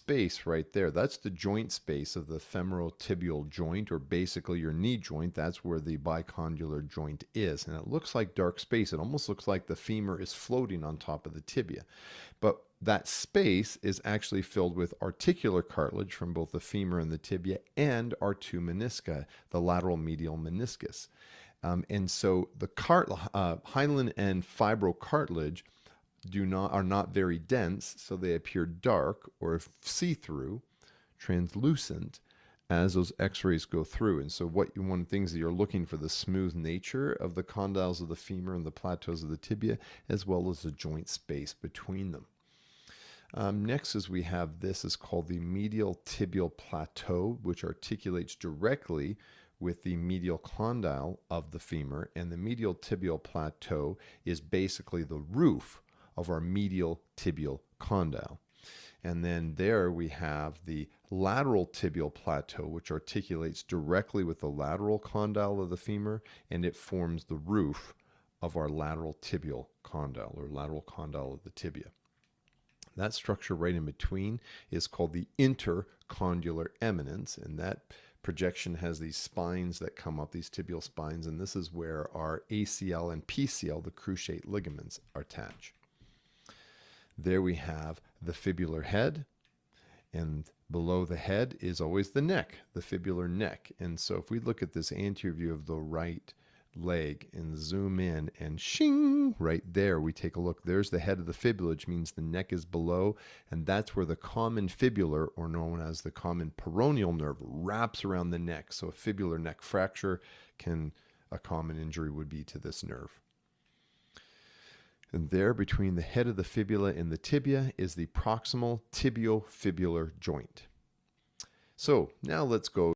space right there, that's the joint space of the femoral tibial joint, or basically your knee joint. That's where the bicondylar joint is. And it looks like dark space. It almost looks like the femur is floating on top of the tibia. But that space is actually filled with articular cartilage from both the femur and the tibia, and our two menisci, the lateral medial meniscus. And so the hyaline and fibrocartilage are not very dense, so they appear dark or see-through, translucent, as those x-rays go through. And so one of the things that you're looking for, the smooth nature of the condyles of the femur and the plateaus of the tibia, as well as the joint space between them. Next is we have this is called the medial tibial plateau, which articulates directly with the medial condyle of the femur. And the medial tibial plateau is basically the roof of our medial tibial condyle. And then there we have the lateral tibial plateau, which articulates directly with the lateral condyle of the femur, and it forms the roof of our lateral tibial condyle, or lateral condyle of the tibia. That structure right in between is called the intercondylar eminence, and that projection has these spines that come up, these tibial spines, and this is where our ACL and PCL, the cruciate ligaments, attach. There we have the fibular head, and below the head is always the neck, the fibular neck. And so if we look at this anterior view of the right leg and zoom in, and shing, right there we take a look, there's the head of the fibula, which means the neck is below, and that's where the common fibular, or known as the common peroneal nerve, wraps around the neck. So a fibular neck fracture a common injury would be to this nerve. And there between the head of the fibula and the tibia is the proximal tibiofibular joint. So now let's go